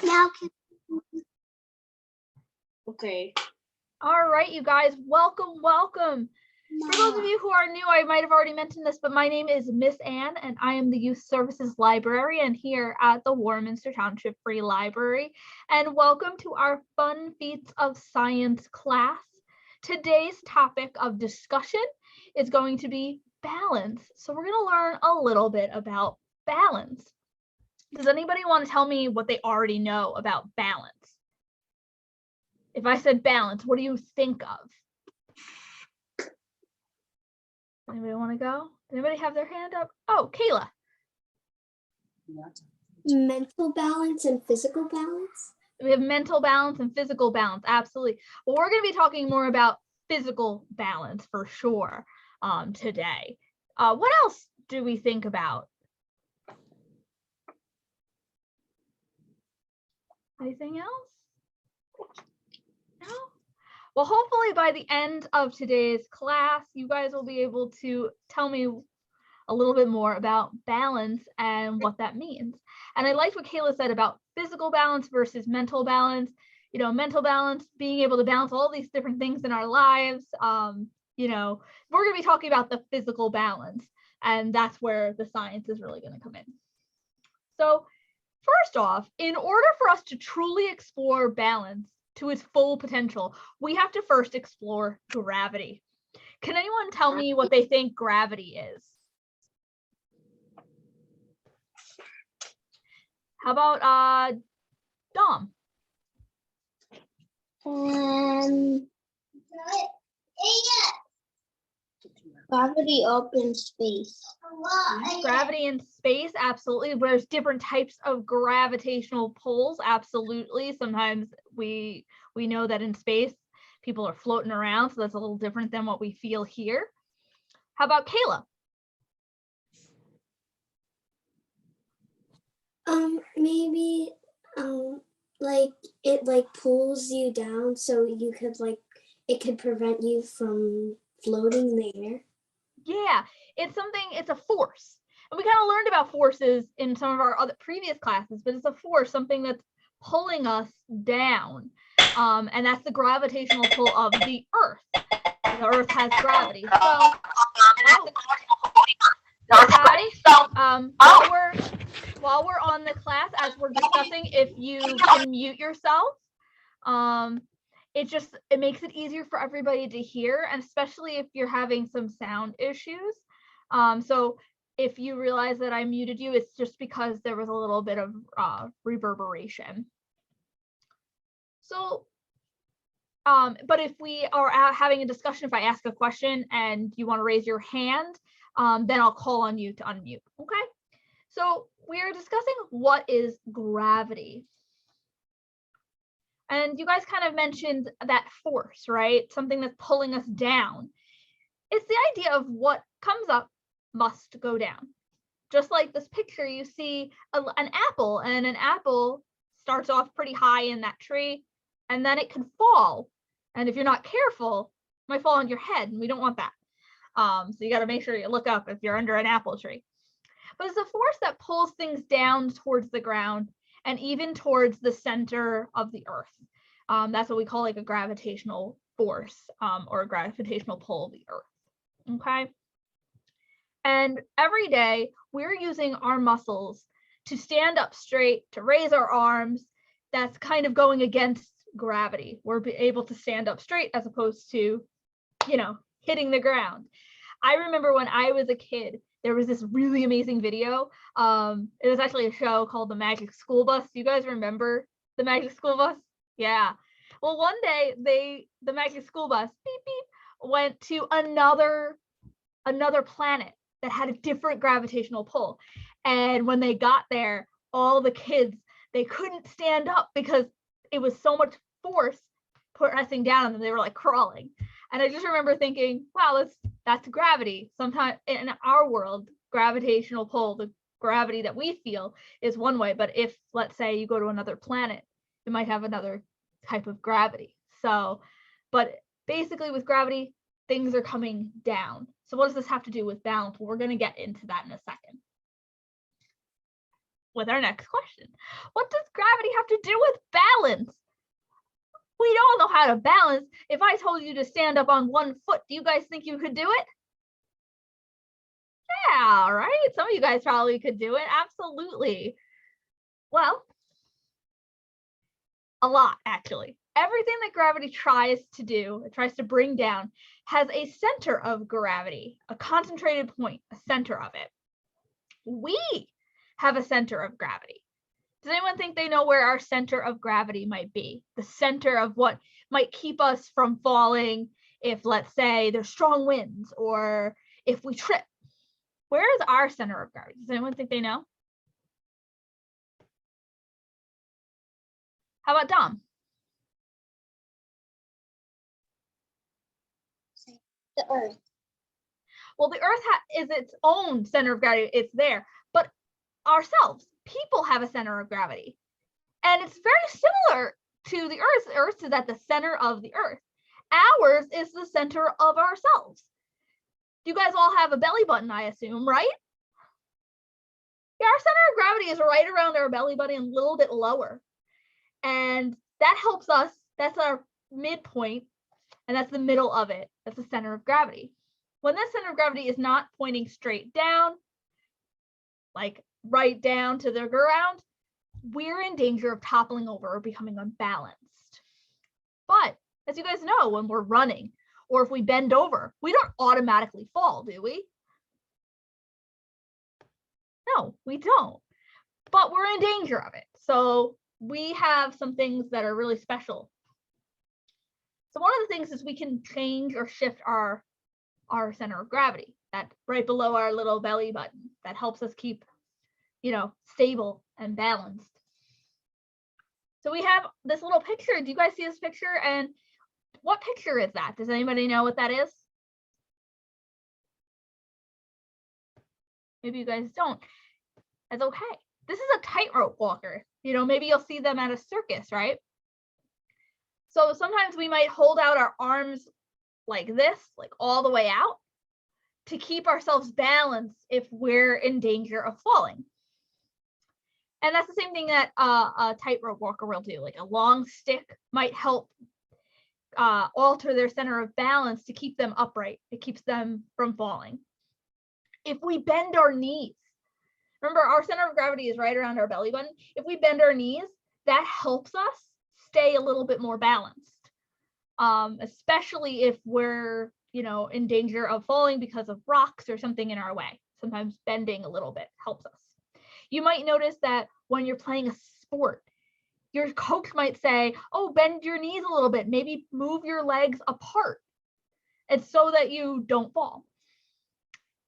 Now, okay. All right, you guys, welcome. For those of you who are new, I might have already mentioned this, but my name is Miss Ann, and I am the Youth Services Librarian here at the Warminster Township Free Library. And welcome to our Fun Feats of Science class. Today's topic of discussion is going to be balance. So we're going to learn a little bit about balance. Does anybody want to tell me what they already know about balance? If I said balance, what do you think of? Anybody want to go? Anybody have their hand up? Oh, Kayla. mental balance and physical balance. We have mental balance and physical balance, absolutely. Well, we're going to be talking more about physical balance for sure today. What else do we think about? Anything else? No? Well, hopefully by the end of today's class, you guys will be able to tell me a little bit more about balance and what that means. And I liked what Kayla said about physical balance versus mental balance. You know, mental balance, being able to balance all these different things in our lives. You know, we're going to be talking about the physical balance, and that's where the science is really going to come in. So first off, in order for us to truly explore balance to its full potential, we have to first explore gravity. Can anyone tell me what they think gravity is? How about Dom? Gravity up in space. Gravity in space, absolutely. There's different types of gravitational pulls, absolutely. Sometimes we know that in space people are floating around, so that's a little different than what we feel here. How about Kayla? Maybe like it pulls you down, so you could it could prevent you from floating there. Yeah, it's a force. And we kind of learned about forces in some of our other previous classes, but it's a force, something that's pulling us down. And that's the gravitational pull of the Earth. The Earth has gravity. So, while we're on the class, as we're discussing, if you can mute yourself, it makes it easier for everybody to hear, and especially if you're having some sound issues. So if you realize that I muted you, it's just because there was a little bit of reverberation. So, but if we are having a discussion, if I ask a question and you want to raise your hand, then I'll call on you to unmute, okay? So we are discussing what is gravity. And you guys kind of mentioned that force, right? Something that's pulling us down. It's the idea of what comes up must go down. Just like this picture, you see an apple, and an apple starts off pretty high in that tree, and then it can fall. And if you're not careful, it might fall on your head, and we don't want that. So you got to make sure you look up if you're under an apple tree. But it's a force that pulls things down towards the ground and even towards the center of the Earth. That's what we call like a gravitational force or a gravitational pull of the Earth. Okay. And every day we're using our muscles to stand up straight, to raise our arms. That's kind of going against gravity. We're able to stand up straight as opposed to, you know, hitting the ground. I remember when I was a kid, there was this really amazing video. It was actually a show called The Magic School Bus. Do you guys remember The Magic School Bus? Yeah. Well, one day the Magic School Bus beep beep went to another planet that had a different gravitational pull. And when they got there, all the kids, they couldn't stand up because it was so much force pressing down on them. They were like crawling. And I just remember thinking, wow, that's gravity. Sometimes in our world, gravitational pull, the gravity that we feel is one way. But if, let's say, you go to another planet, it might have another type of gravity. So, but basically with gravity, things are coming down. So what does this have to do with balance? Well, we're going to get into that in a second. with our next question. What does gravity have to do with balance? We all know how to balance. If I told you to stand up on one foot, do you guys think you could do it? Yeah, right? Some of you guys probably could do it. Absolutely. Well, a lot, actually. Everything that gravity tries to do, it tries to bring down, has a center of gravity, a concentrated point, a center of it. We have a center of gravity. Does anyone think they know where our center of gravity might be? The center of what might keep us from falling if, let's say, there's strong winds or if we trip. Where is our center of gravity? Does anyone think they know? How about Dom? The Earth. Well, the Earth is its own center of gravity. It's there. But ourselves, people have a center of gravity. And it's very similar to the Earth. The Earth is at the center of the Earth. Ours is the center of ourselves. You guys all have a belly button, I assume, right? Yeah, our center of gravity is right around our belly button, a little bit lower. And that helps us. That's our midpoint, and that's the middle of it. That's the center of gravity. When that center of gravity is not pointing straight down, like right down to the ground, we're in danger of toppling over or becoming unbalanced. But as you guys know, when we're running or if we bend over, we don't automatically fall, do we? No, we don't. But we're in danger of it. So we have some things that are really special. So one of the things is we can change or shift our center of gravity, that right below our little belly button, that helps us keep, stable and balanced. So we have this little picture. Do you guys see this picture? And what picture is that? Does anybody know what that is? Maybe you guys don't. That's okay. This is a tightrope walker. Maybe you'll see them at a circus, right? So sometimes we might hold out our arms like this, like all the way out, to keep ourselves balanced if we're in danger of falling. And that's the same thing that a tightrope walker will do. Like a long stick might help alter their center of balance to keep them upright. It keeps them from falling. If we bend our knees, remember our center of gravity is right around our belly button. If we bend our knees, that helps us stay a little bit more balanced, especially if we're, in danger of falling because of rocks or something in our way. Sometimes bending a little bit helps us. You might notice that when you're playing a sport, your coach might say, oh, bend your knees a little bit, maybe move your legs apart, and so that you don't fall.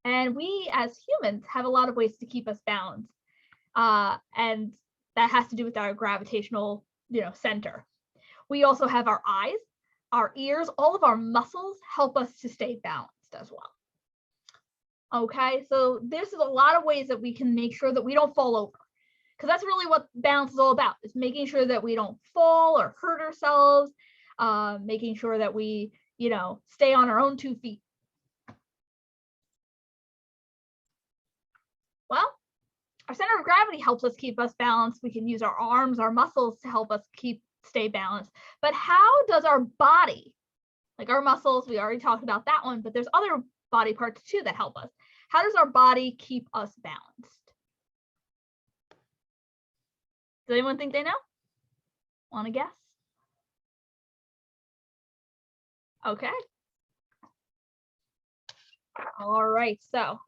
And we as humans have a lot of ways to keep us balanced. And that has to do with our gravitational, center. We also have our eyes, our ears, all of our muscles help us to stay balanced as well. Okay, so this is a lot of ways that we can make sure that we don't fall over. Because that's really what balance is all about, is making sure that we don't fall or hurt ourselves, making sure that we, stay on our own 2 feet. Well, our center of gravity helps us keep us balanced. We can use our arms, our muscles to help us stay balanced. But how does our body, like our muscles, we already talked about that one, but there's other body parts too that help us. How does our body keep us balanced? Does anyone think they know? Want to guess? Okay. All right, so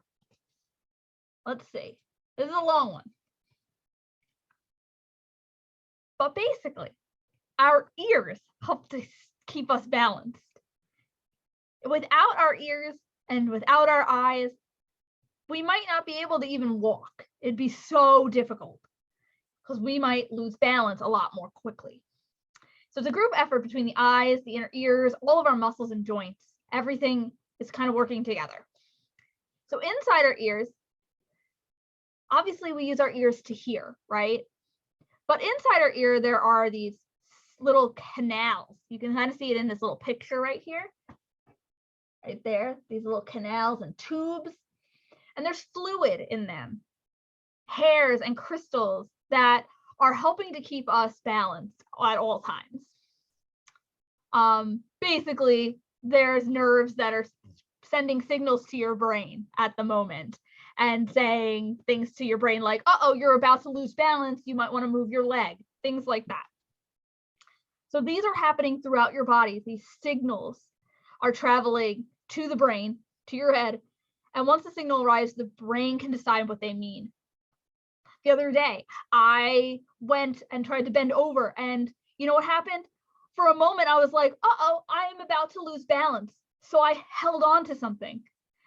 let's see. This is a long one. But basically, our ears help to keep us balanced. Without our ears and without our eyes, we might not be able to even walk. It'd be so difficult because we might lose balance a lot more quickly. So it's a group effort between the eyes, the inner ears, all of our muscles and joints. Everything is kind of working together. So inside our ears, obviously we use our ears to hear, right? But inside our ear, there are these little canals. You can kind of see it in this little picture right here. Right there, these little canals and tubes. And there's fluid in them. hairs and crystals that are helping to keep us balanced at all times. Basically, there's nerves that are sending signals to your brain at the moment and saying things to your brain like, uh-oh, you're about to lose balance, you might want to move your leg, things like that. So these are happening throughout your body. These signals are traveling to the brain, to your head, and once the signal arrives, the brain can decide what they mean. The other day, I went and tried to bend over, and you know what happened? For a moment, I was like, uh-oh, I'm about to lose balance. So I held on to something.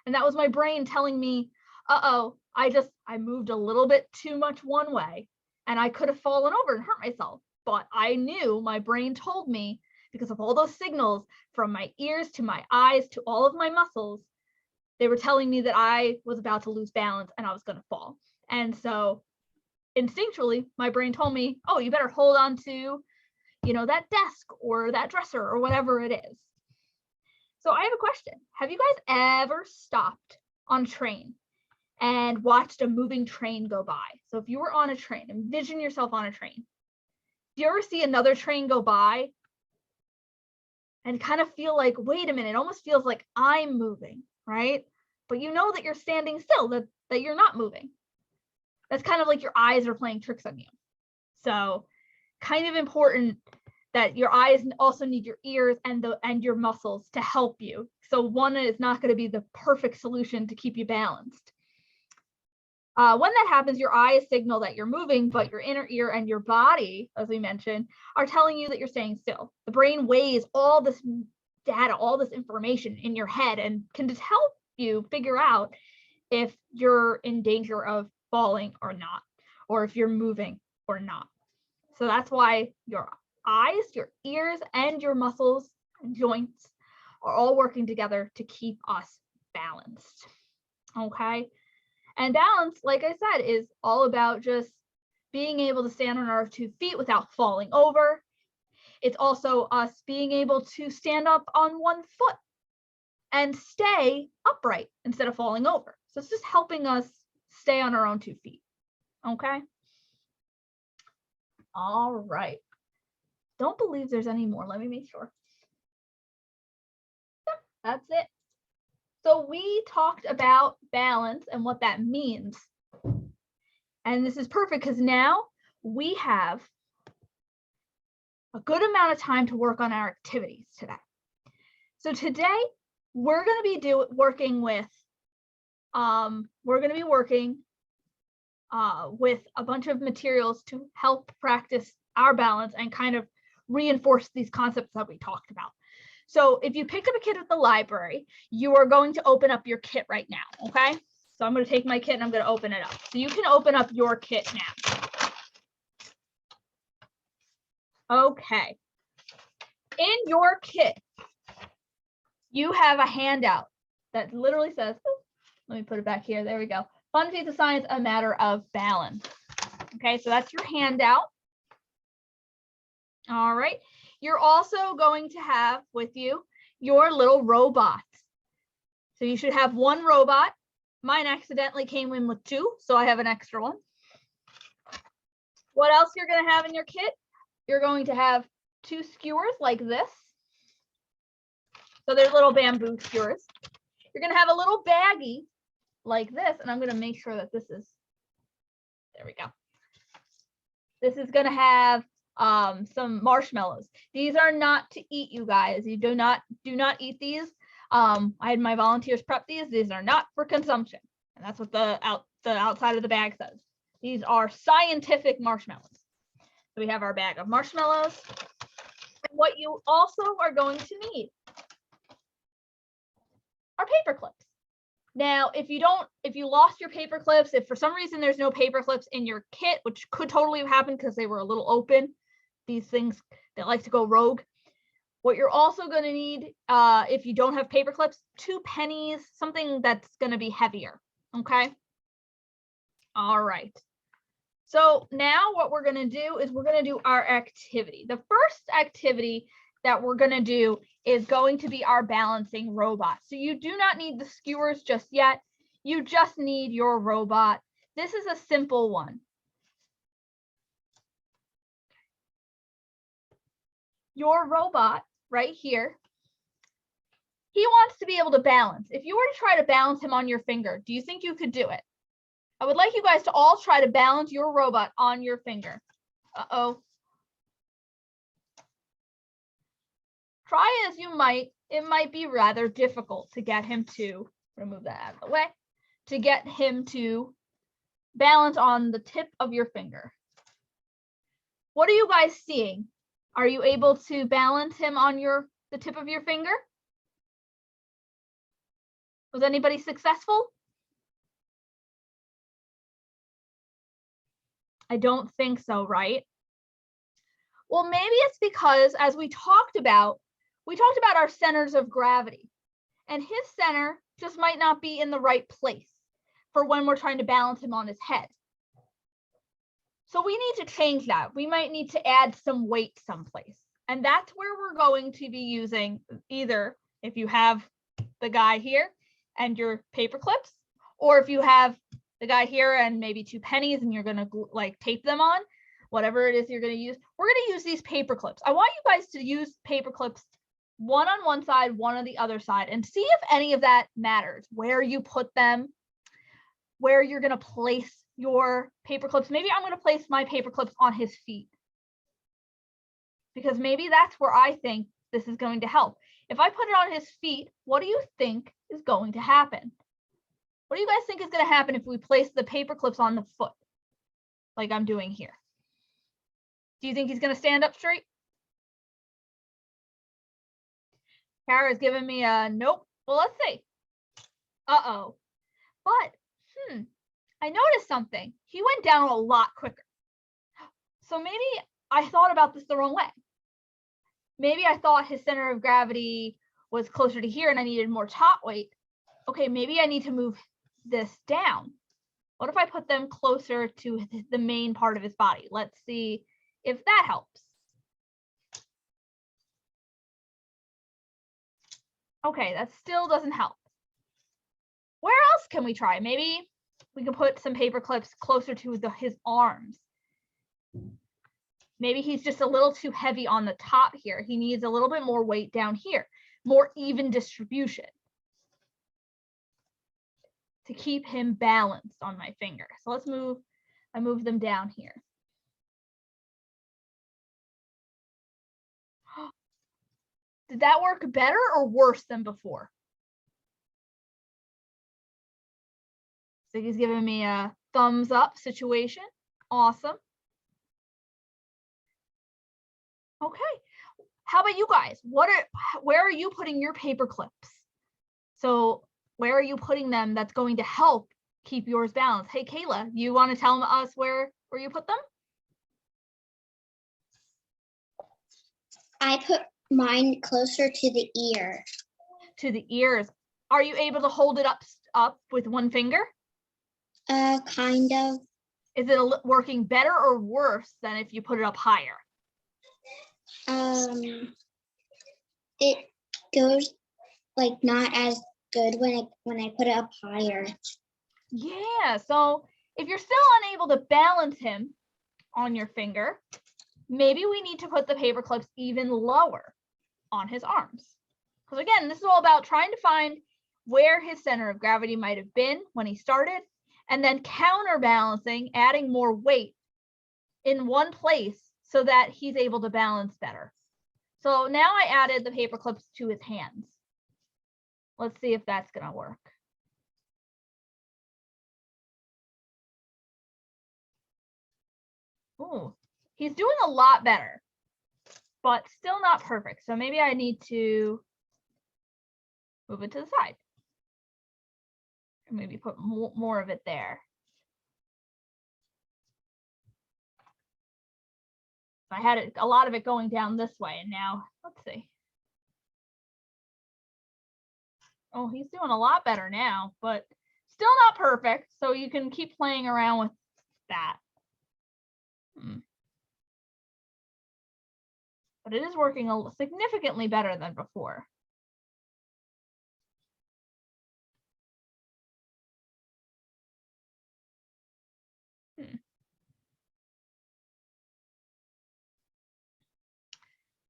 And that was my brain telling me, uh-oh, I moved a little bit too much one way, and I could have fallen over and hurt myself. But I knew, my brain told me, because of all those signals from my ears to my eyes to all of my muscles, they were telling me that I was about to lose balance and I was going to fall. And so instinctually, my brain told me, oh, you better hold on to, that desk or that dresser or whatever it is. So I have a question. Have you guys ever stopped on a train and watched a moving train go by? So if you were on a train, envision yourself on a train. Do you ever see another train go by and kind of feel like, wait a minute, it almost feels like I'm moving, right? But you know that you're standing still, that you're not moving. That's kind of like your eyes are playing tricks on you. So kind of important that your eyes also need your ears and your muscles to help you. So one is not going to be the perfect solution to keep you balanced. When that happens, your eyes signal that you're moving, but your inner ear and your body, as we mentioned, are telling you that you're staying still. The brain weighs all this data, all this information in your head, and can just help you figure out if you're in danger of falling or not, or if you're moving or not. So that's why your eyes, your ears, and your muscles and joints are all working together to keep us balanced. Okay? And balance, like I said, is all about just being able to stand on our 2 feet without falling over. It's also us being able to stand up on 1 foot and stay upright instead of falling over. So it's just helping us stay on our own 2 feet. Okay? All right. Don't believe there's any more. Let me make sure. Yep, that's it. So we talked about balance and what that means. And this is perfect because now we have a good amount of time to work on our activities today. So today we're going to be working with a bunch of materials to help practice our balance and kind of reinforce these concepts that we talked about. So if you picked up a kit at the library, you are going to open up your kit right now, okay? So I'm going to take my kit and I'm going to open it up. So you can open up your kit now. Okay. In your kit, you have a handout that literally says, let me put it back here. There we go. Fun Piece of Science, a matter of balance. Okay, so that's your handout. All right. You're also going to have with you your little robots. So you should have 1 robot. Mine accidentally came in with 2, so I have an extra one. What else you're going to have in your kit? You're going to have 2 skewers like this. So they're little bamboo skewers. You're going to have a little baggie like this, and I'm going to make sure that this is, there we go. This is going to have some marshmallows. These are not to eat, you guys. You do not eat these. I had my volunteers prep these. These are not for consumption. And that's what the outside of the bag says. These are scientific marshmallows. So we have our bag of marshmallows. And what you also are going to need are paper clips. Now, if you lost your paper clips, if for some reason there's no paper clips in your kit, which could totally have happened because they were a little open, these things that like to go rogue. What you're also going to need, if you don't have paper clips, 2 pennies, something that's going to be heavier. Okay. All right. So now what we're going to do is we're going to do our activity. The first activity that we're going to do is going to be our balancing robot. So you do not need the skewers just yet. You just need your robot. This is a simple one. Your robot right here, he wants to be able to balance. If you were to try to balance him on your finger, do you think you could do it? I would like you guys to all try to balance your robot on your finger. Uh-oh. Try as you might, it might be rather difficult to get him to, remove that out of the way, to get him to balance on the tip of your finger. What are you guys seeing? Are you able to balance him on the tip of your finger? Was anybody successful? I don't think so, right? Well, maybe it's because, as we talked about our centers of gravity, and his center just might not be in the right place for when we're trying to balance him on his head. So we need to change that. We might need to add some weight someplace. And that's where we're going to be using either if you have the guy here and your paper clips, or if you have the guy here and maybe 2 pennies and you're going to like tape them on, whatever it is you're going to use. We're going to use these paper clips. I want you guys to use paper clips, one on one side, one on the other side, and see if any of that matters, where you put them, where you're going to place your paper clips. Maybe I'm going to place my paper clips on his feet, because maybe that's where I think this is going to help. If I put it on his feet, what do you think is going to happen? What do you guys think is going to happen if we place the paper clips on the foot, like I'm doing here? Do you think he's going to stand up straight? Kara's giving me a nope. Well, let's see. Uh-oh. But, I noticed something. He went down a lot quicker. So maybe I thought about this the wrong way. Maybe I thought his center of gravity was closer to here and I needed more top weight. Okay, maybe I need to move this down. What if I put them closer to the main part of his body? Let's see if that helps. Okay, that still doesn't help. Where else can we try? Maybe we can put some paper clips closer to his arms. Maybe he's just a little too heavy on the top here. He needs a little bit more weight down here, more even distribution to keep him balanced on my finger. So let's I move them down here. Did that work better or worse than before? Ziggy's giving me a thumbs up situation. Awesome. Okay. How about you guys? Where are you putting your paper clips? So where are you putting them that's going to help keep yours balanced? Hey, Kayla, you want to tell us where you put them? I put mine closer to the ear. To the ears. Are you able to hold it up with one finger? Kind of. Is it working better or worse than if you put it up higher? It goes like not as good when I put it up higher. Yeah, so if you're still unable to balance him on your finger, maybe we need to put the paper clips even lower on his arms. Because again, this is all about trying to find where his center of gravity might have been when he started, and then counterbalancing, adding more weight in one place so that he's able to balance better. So now I added the paper clips to his hands. Let's see if that's going to work. Ooh, he's doing a lot better, but still not perfect. So maybe I need to move it to the side. Or maybe put more of it there. I had a lot of it going down this way, and now let's see. Oh, he's doing a lot better now, but still not perfect. So you can keep playing around with that. But it is working significantly better than before.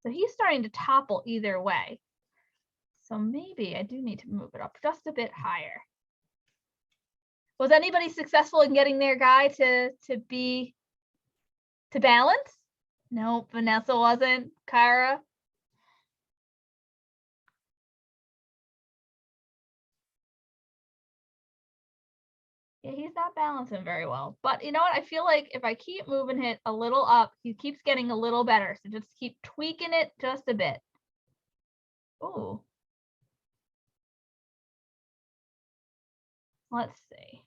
So he's starting to topple either way. So maybe I do need to move it up just a bit higher. Was anybody successful in getting their guy to balance? Nope, Vanessa wasn't. Kyra? Yeah, he's not balancing very well. But you know what? I feel like if I keep moving it a little up, he keeps getting a little better. So just keep tweaking it just a bit. Ooh. Let's see.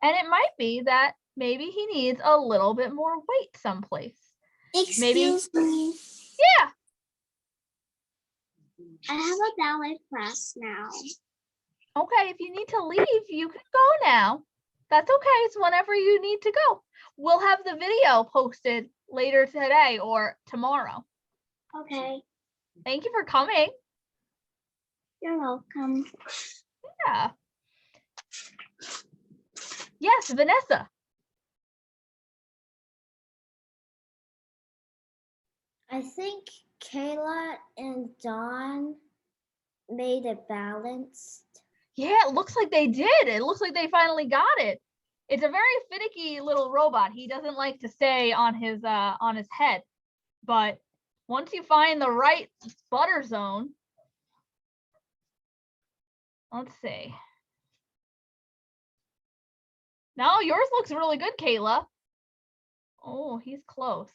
And it might be that maybe he needs a little bit more weight someplace. Excuse me. Yeah. I have a ballet class now. Okay, if you need to leave, you can go now. That's okay. It's whenever you need to go. We'll have the video posted later today or tomorrow. Okay. Thank you for coming. You're welcome. Yeah. Yes, Vanessa. I think Kayla and Dawn made it balanced. Yeah, it looks like they did. It looks like they finally got it. It's a very finicky little robot. He doesn't like to stay on his head. But once you find the right butter zone, let's see. No, yours looks really good, Kayla. Oh, he's close.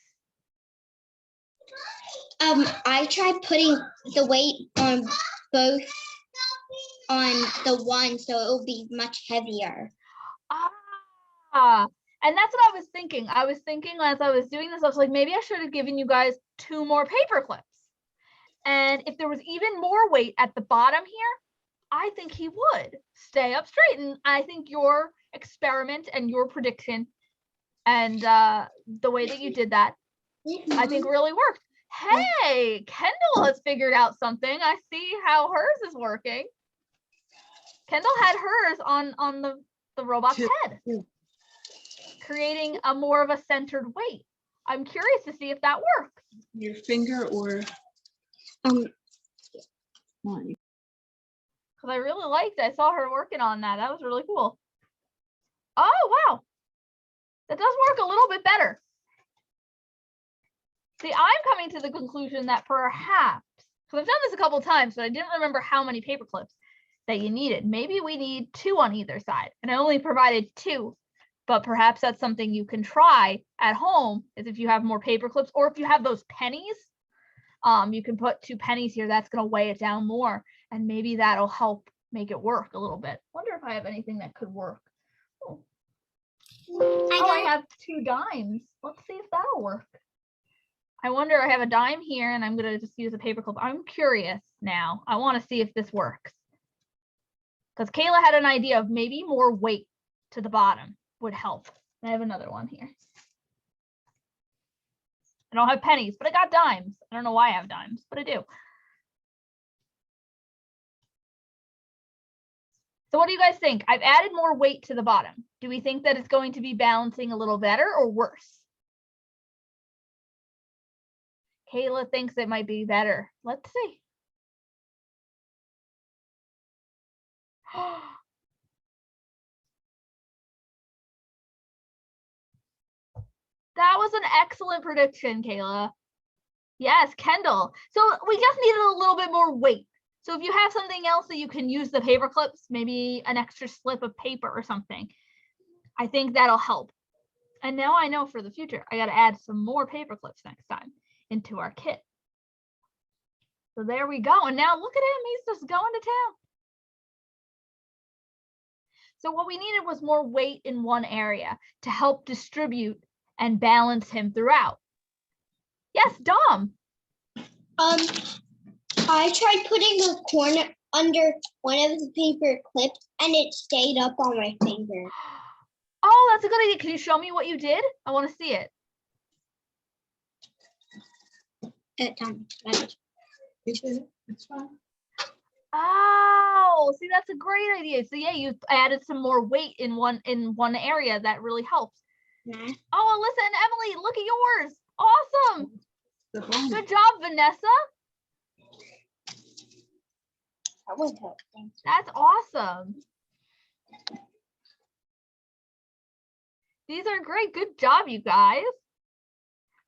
I tried putting the weight on both on the one, so it will be much heavier. Ah, and that's what I was thinking. I was thinking as I was doing this, I was like, maybe I should have given you guys 2 more paper clips. And if there was even more weight at the bottom here, I think he would stay up straight. And I think your experiment and your prediction and the way that you did that, I think really worked. Hey, Kendall has figured out something. I see how hers is working. Kendall had hers on the robot's head, creating a more of a centered weight. I'm curious to see if that works. Your finger or one? Because I really liked it. I saw her working on that. That was really cool. Oh, wow. That does work a little bit better. See, I'm coming to the conclusion that perhaps, because I've done this a couple of times, but I didn't remember how many paper clips that you needed. Maybe we need 2 on either side. And I only provided 2, but perhaps that's something you can try at home, is if you have more paper clips, or if you have those pennies, you can put 2 pennies here. That's going to weigh it down more. And maybe that'll help make it work a little bit. Wonder if I have anything that could work. Oh, I have 2 dimes. Let's see if that'll work. I wonder, I have a dime here and I'm going to just use a paper clip. I'm curious now. I want to see if this works. Because Kayla had an idea of maybe more weight to the bottom would help. I have another one here. I don't have pennies, but I got dimes. I don't know why I have dimes, but I do. So what do you guys think? I've added more weight to the bottom. Do we think that it's going to be balancing a little better or worse? Kayla thinks it might be better. Let's see. That was an excellent prediction, Kayla. Yes, Kendall. So we just needed a little bit more weight. So if you have something else that you can use the paper clips, maybe an extra slip of paper or something, I think that'll help. And now I know for the future, I got to add some more paper clips next time into our kit. So there we go. And now look at him. He's just going to town. So what we needed was more weight in one area to help distribute and balance him throughout. Yes, Dom. I tried putting a corner under one of the paper clips and it stayed up on my finger. Oh, that's a good idea. Can you show me what you did? I want to see it. It's fine. Oh, see, that's a great idea. So yeah, you added some more weight in one area that really helps. Nah. Oh, Alyssa and Emily, look at yours. The bone. Good job, Vanessa. That was helpful. That's awesome. These are great. Good job, you guys.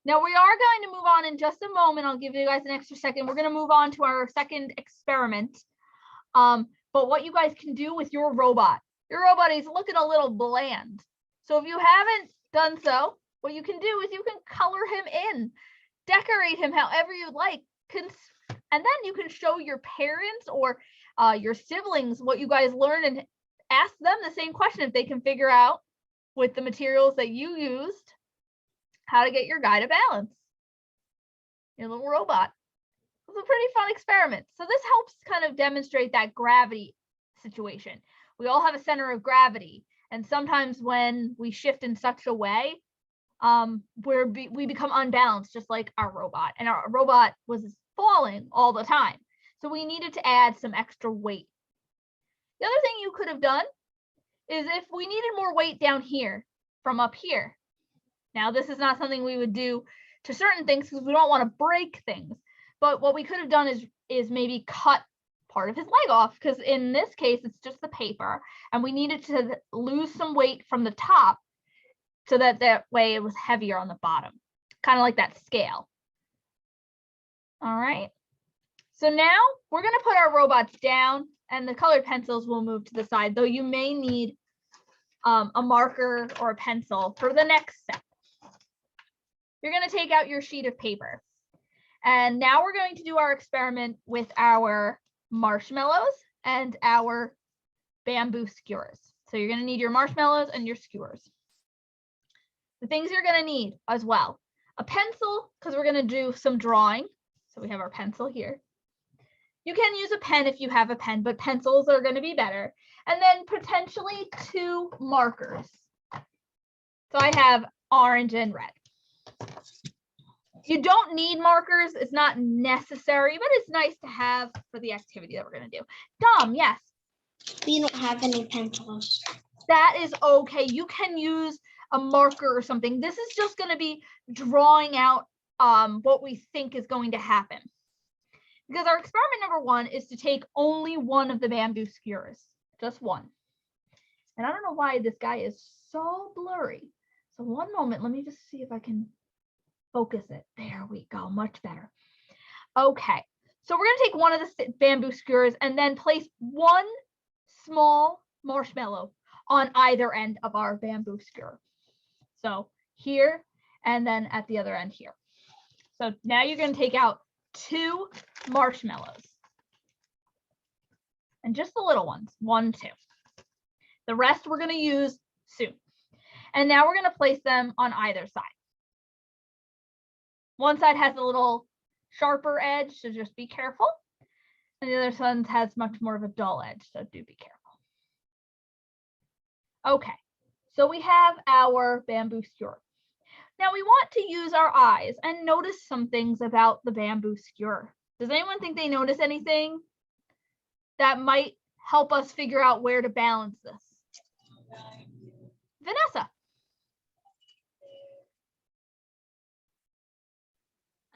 Now we are going to move on in just a moment. I'll give you guys an extra second. We're going to move on to our second experiment. But what you guys can do with your robot is looking a little bland. So if you haven't done so, what you can do is you can color him in, decorate him however you like. And then you can show your parents or your siblings what you guys learned and ask them the same question if they can figure out with the materials that you used how to get your guy to balance your little robot. It was a pretty fun experiment. So this helps kind of demonstrate that gravity situation. We all have a center of gravity, and sometimes when we shift in such a way, we become unbalanced, just like our robot. And our robot was falling all the time, so we needed to add some extra weight. The other thing you could have done is if we needed more weight down here from up here. Now, this is not something we would do to certain things because we don't want to break things. But what we could have done is maybe cut part of his leg off, because in this case, it's just the paper. And we needed to lose some weight from the top so that way it was heavier on the bottom, kind of like that scale. All right. So now we're going to put our robots down, and the colored pencils will move to the side, though you may need a marker or a pencil for the next step. You're going to take out your sheet of paper. And now we're going to do our experiment with our marshmallows and our bamboo skewers. So you're going to need your marshmallows and your skewers. The things you're going to need as well: a pencil, because we're going to do some drawing. So we have our pencil here. You can use a pen if you have a pen, but pencils are going to be better. And then potentially 2 markers. So I have orange and red. You don't need markers. It's not necessary, but it's nice to have for the activity that we're going to do. Dom, yes? We don't have any pencils. That is okay. You can use a marker or something. This is just going to be drawing out what we think is going to happen. Because our experiment number 1 is to take only one of the bamboo skewers, just one. And I don't know why this guy is so blurry. So one moment, let me just see if I can focus it. There we go, much better. Okay, so we're gonna take one of the bamboo skewers and then place one small marshmallow on either end of our bamboo skewer. So here, and then at the other end here. So now you're gonna take out 2 marshmallows. And just the little ones, 1, 2. The rest we're gonna use soon. And now we're gonna place them on either side. One side has a little sharper edge, so just be careful. And the other side has much more of a dull edge, so do be careful. Okay, so we have our bamboo skewer. Now we want to use our eyes and notice some things about the bamboo skewer. Does anyone think they notice anything that might help us figure out where to balance this? Vanessa.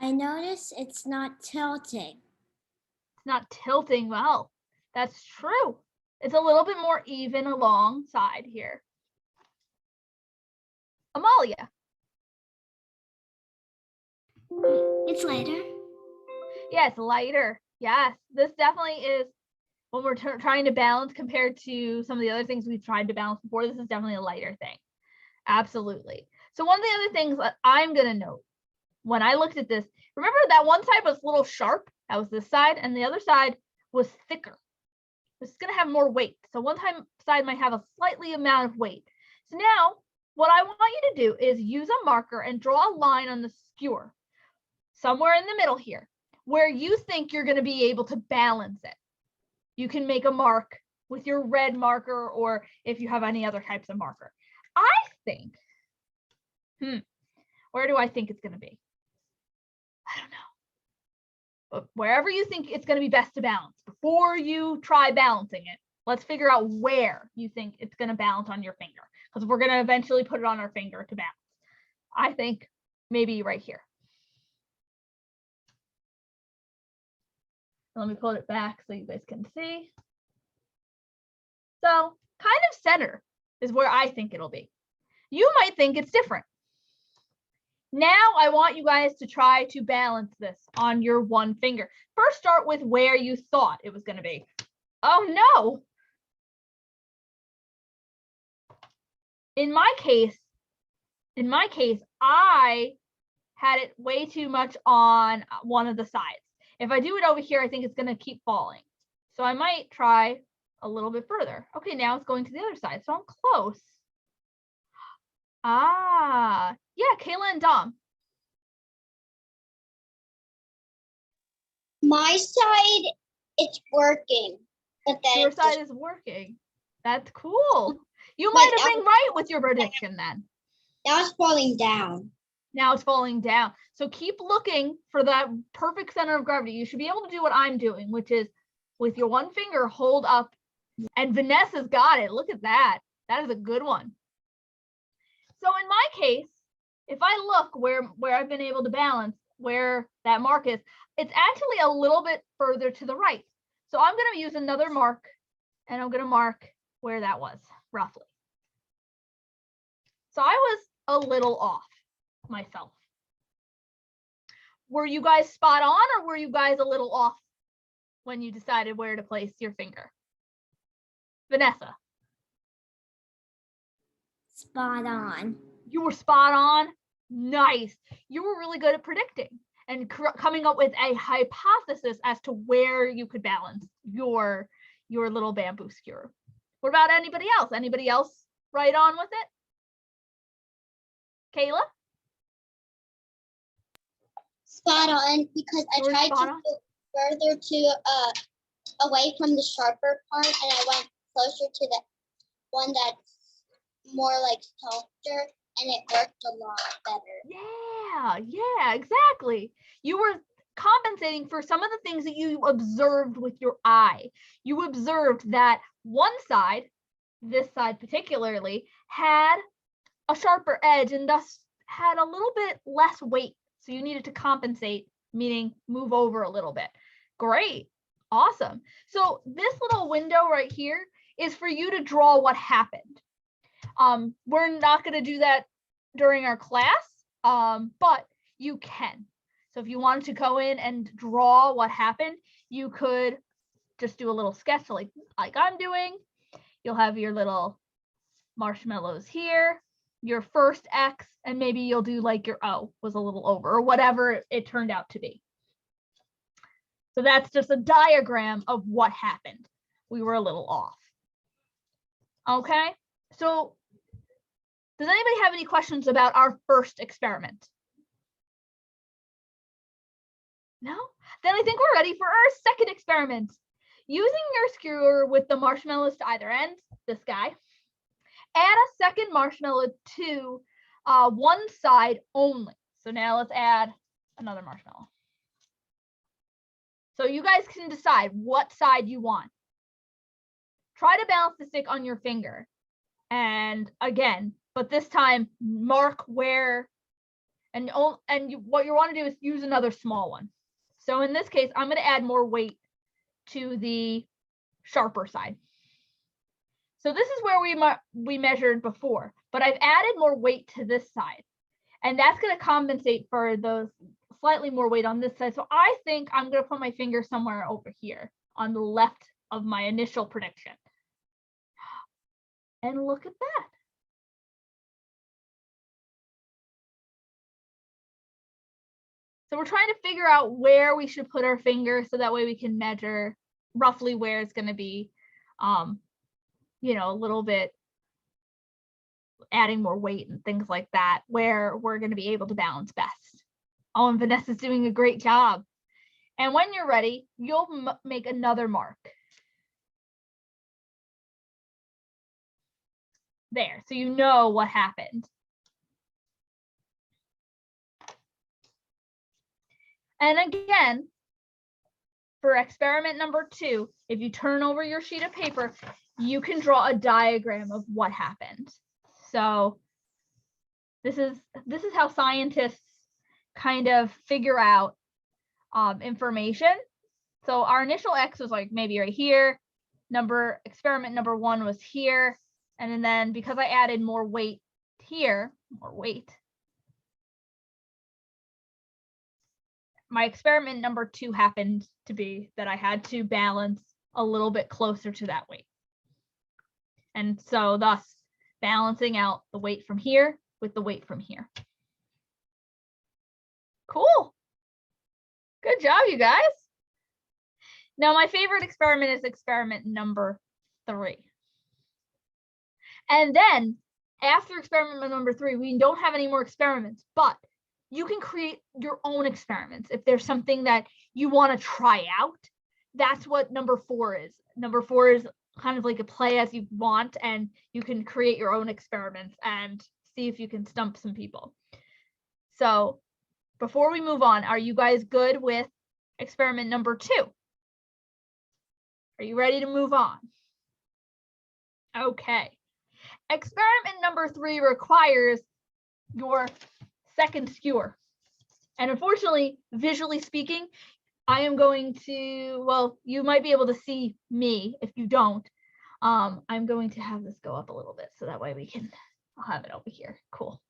I notice it's not tilting. It's not tilting well. That's true. It's a little bit more even alongside here. Amalia. It's lighter. Yeah, it's lighter. Yes, this definitely is, when we're trying to balance compared to some of the other things we've tried to balance before, this is definitely a lighter thing. Absolutely. So one of the other things that I'm going to note when I looked at this, remember that one side was a little sharp, that was this side, and the other side was thicker. This is going to have more weight. So one side might have a slightly amount of weight. So now what I want you to do is use a marker and draw a line on the skewer somewhere in the middle here where you think you're going to be able to balance it. You can make a mark with your red marker, or if you have any other types of marker. I think, where do I think it's going to be? I don't know. But wherever you think it's going to be best to balance, before you try balancing it, let's figure out where you think it's going to balance on your finger, because we're going to eventually put it on our finger to balance. I think maybe right here. Let me pull it back so you guys can see. So kind of center is where I think it'll be. You might think it's different. Now I want you guys to try to balance this on your one finger. First, start with where you thought it was going to be. Oh no. In my case, I had it way too much on one of the sides. If I do it over here, I think it's going to keep falling. So I might try a little bit further. Okay, now it's going to the other side. So I'm close. Ah, yeah, Kayla and Dom. My side, it's working. But then Your it's side just, is working. That's cool. You But might have been right with your prediction then. now it's falling down. Now it's falling down. So keep looking for that perfect center of gravity. You should be able to do what I'm doing, which is with your one finger, hold up. And Vanessa's got it. Look at that. That is a good one. So in my case, if I look where I've been able to balance, where that mark is, it's actually a little bit further to the right. So I'm going to use another mark, and I'm going to mark where that was, roughly. So I was a little off myself. Were you guys spot on, or were you guys a little off when you decided where to place your finger? Vanessa. Spot on. You were spot on. Nice. You were really good at predicting and coming up with a hypothesis as to where you could balance your little bamboo skewer. What about anybody else? Anybody else right on with it? Kayla? Spot on, because I You were tried spot to on? go further to away from the sharper part, and I went closer to the one that's more like softer, and it worked a lot better. Yeah, exactly. You were compensating for some of the things that you observed with your eye. You observed that one side, this side particularly, had a sharper edge and thus had a little bit less weight. So you needed to compensate, meaning move over a little bit. Great. Awesome. So this little window right here is for you to draw what happened. We're not going to do that during our class, but you can. So if you wanted to go in and draw what happened, you could just do a little sketch like I'm doing. You'll have your little marshmallows here, your first X, and maybe you'll do like your O was a little over, or whatever it turned out to be. So that's just a diagram of what happened. We were a little off. Okay, so does anybody have any questions about our first experiment? No? Then I think we're ready for our second experiment. Using your skewer with the marshmallows to either end, this guy, add a second marshmallow to one side only. So now let's add another marshmallow. So you guys can decide what side you want. Try to balance the stick on your finger. And again, but this time mark where, and what you want to do is use another small one. So in this case, I'm going to add more weight to the sharper side. So this is where we measured before, but I've added more weight to this side, and that's going to compensate for the slightly more weight on this side. So I think I'm going to put my finger somewhere over here on the left of my initial prediction. And look at that. So we're trying to figure out where we should put our finger so that way we can measure roughly where it's going to be, you know, a little bit adding more weight and things like that, where we're going to be able to balance best. Oh, and Vanessa's doing a great job. And when you're ready, you'll make another mark. There, so you know what happened. And again, for experiment number 2, if you turn over your sheet of paper, you can draw a diagram of what happened. So this is how scientists kind of figure out information So our initial X was like maybe right here. Experiment number 1 was here. And then because I added more weight here, my experiment number 2 happened to be that I had to balance a little bit closer to that weight. And so thus balancing out the weight from here with the weight from here. Cool. Good job, you guys. Now my favorite experiment is experiment number 3. And then after experiment number 3, we don't have any more experiments, but you can create your own experiments. If there's something that you want to try out, that's what number 4 is. Number 4 is kind of like a play as you want, and you can create your own experiments and see if you can stump some people. So before we move on, are you guys good with experiment number 2? Are you ready to move on? Okay. Experiment number 3 requires your second skewer. And unfortunately, visually speaking, I am going to, well, you might be able to see me. If you don't, I'm going to have this go up a little bit so that way I'll have it over here. Cool.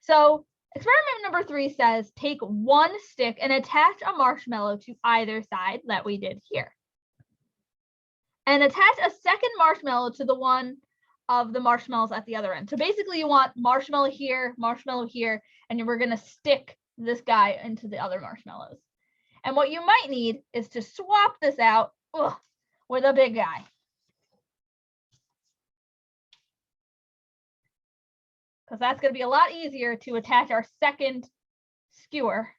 So experiment number 3 says take 1 stick and attach a marshmallow to either side that we did here. And attach a second marshmallow to the one of the marshmallows at the other end. So basically you want marshmallow here, and we're gonna stick this guy into the other marshmallows. And what you might need is to swap this out with a big guy. Because that's gonna be a lot easier to attach our second skewer.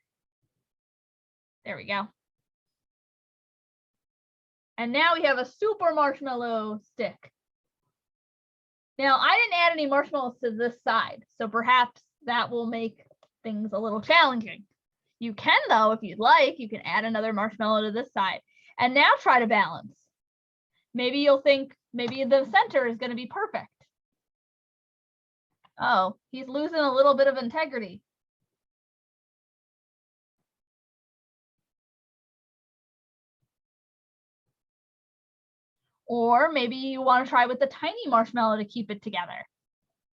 There we go. And now we have a super marshmallow stick. Now, I didn't add any marshmallows to this side, so perhaps that will make things a little challenging. You can, though, if you'd like, you can add another marshmallow to this side. And now try to balance. Maybe you'll think maybe the center is going to be perfect. Oh, he's losing a little bit of integrity. Or maybe you want to try with the tiny marshmallow to keep it together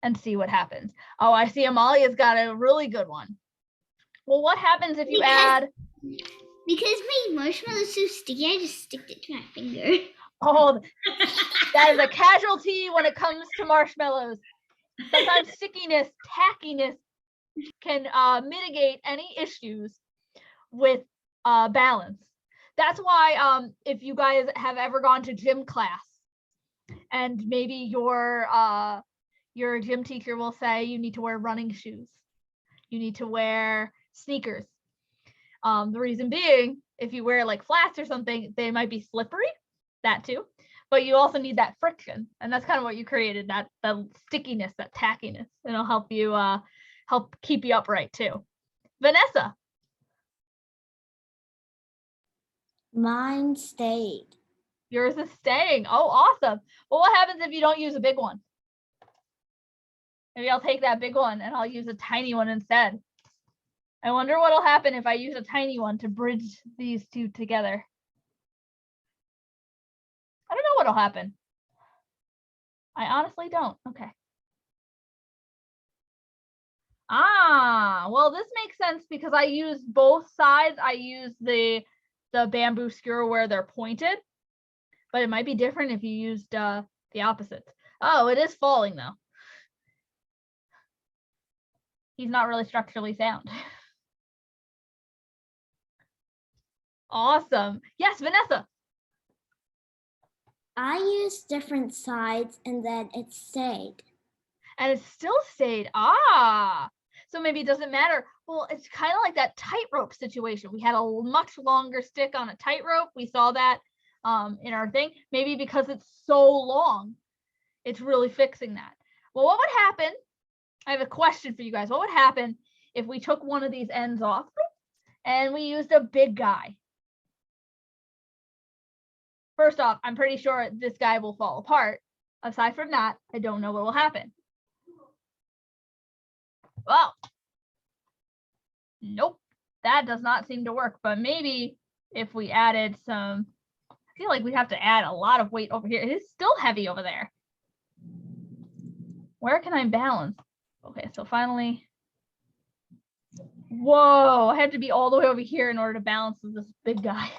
and see what happens. Oh, I see Amalia's got a really good one. Well, what happens if you add... Because my marshmallow is so sticky, I just stick it to my finger. Oh, that is a casualty when it comes to marshmallows. Sometimes stickiness, tackiness can mitigate any issues with balance. That's why if you guys have ever gone to gym class and maybe your gym teacher will say you need to wear running shoes, you need to wear sneakers. The reason being, if you wear like flats or something, they might be slippery, that too. But you also need that friction, and that's kind of what you created, that the stickiness, that tackiness. It'll help you help keep you upright too. Vanessa. Mine stayed. Yours is staying. Oh, awesome. Well, what happens if you don't use a big one? Maybe I'll take that big one and I'll use a tiny one instead. I wonder what'll happen if I use a tiny one to bridge these two together. I don't know what'll happen. I honestly don't. Okay. Ah, well, this makes sense because I use both sides. I use the bamboo skewer where they're pointed, but it might be different if you used the opposites. Oh, it is falling though. He's not really structurally sound. Awesome. Yes, Vanessa. I used different sides and then it stayed. And it still stayed. Ah, so maybe it doesn't matter. Well, it's kind of like that tightrope situation. We had a much longer stick on a tightrope. We saw that in our thing. Maybe because it's so long, it's really fixing that. Well, what would happen? I have a question for you guys. What would happen if we took one of these ends off and we used a big guy? First off, I'm pretty sure this guy will fall apart. Aside from that, I don't know what will happen. Well, nope, that does not seem to work. But maybe if we added some, I feel like we'd have to add a lot of weight over here. It is still heavy over there. Where can I balance? Okay, so finally, whoa, I had to be all the way over here in order to balance with this big guy.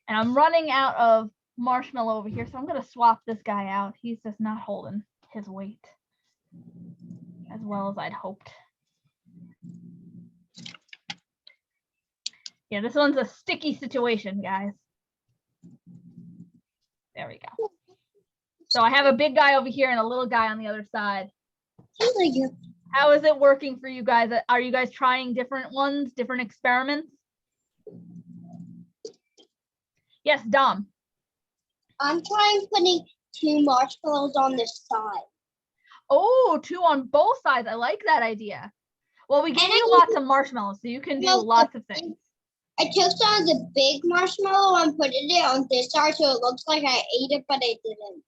And I'm running out of marshmallow over here, so I'm gonna swap this guy out. He's just not holding his weight as well as I'd hoped. Yeah, this one's a sticky situation, guys. There we go. So I have a big guy over here and a little guy on the other side. How is it working for you guys? Are you guys trying different ones, different experiments? Yes, Dom. I'm trying putting 2 marshmallows on this side. Oh, 2 on both sides. I like that idea. Well, we gave And you lots of marshmallows, so you can do lots of things. I took some of the big marshmallow and put it on this side so it looks like I ate it, but I didn't.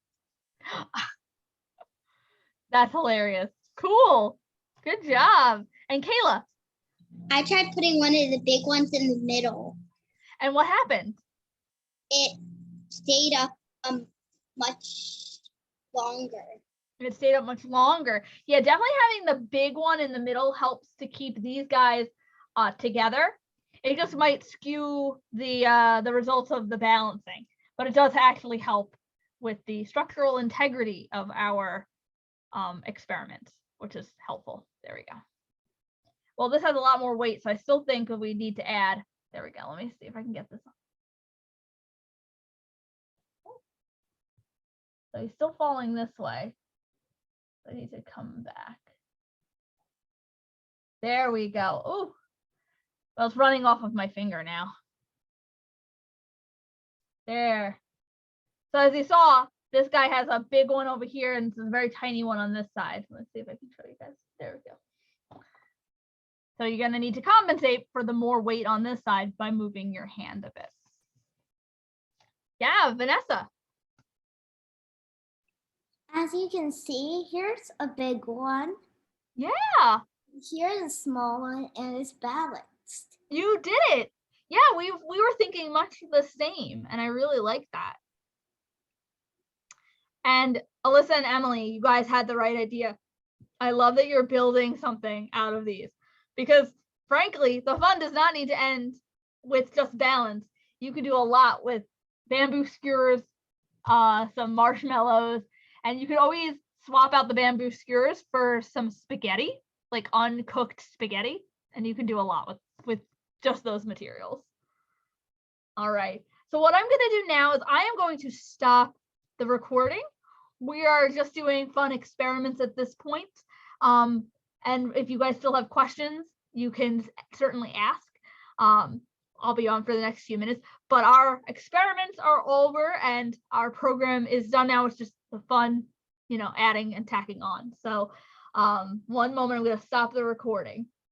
That's hilarious. Cool. Good job. And Kayla. I tried putting one of the big ones in the middle. And what happened? It stayed up much longer. It stayed up much longer. Yeah, definitely having the big one in the middle helps to keep these guys together. It just might skew the results of the balancing, but it does actually help with the structural integrity of our experiments, which is helpful. There we go. Well, this has a lot more weight, so I still think that we need to add. There we go. Let me see if I can get this on. So he's still falling this way. I need to come back. There we go. Oh, well, it's running off of my finger now. There. So as you saw, this guy has a big one over here and a very tiny one on this side. Let's see if I can show you guys. There we go. So you're going to need to compensate for the more weight on this side by moving your hand a bit. Yeah, Vanessa. As you can see, here's a big one. Yeah. Here's a small one, and it's balanced. You did it. Yeah, we were thinking much the same, and I really like that. And Alyssa and Emily, you guys had the right idea. I love that you're building something out of these, because frankly, the fun does not need to end with just balance. You can do a lot with bamboo skewers, some marshmallows, and you could always swap out the bamboo skewers for some spaghetti, like uncooked spaghetti, and you can do a lot with just those materials. All right, so what I'm gonna do now is I am going to stop the recording. We are just doing fun experiments at this point. And if you guys still have questions, you can certainly ask. I'll be on for the next few minutes, but our experiments are over and our program is done now. It's just the fun, adding and tacking on. So one moment, I'm going to stop the recording.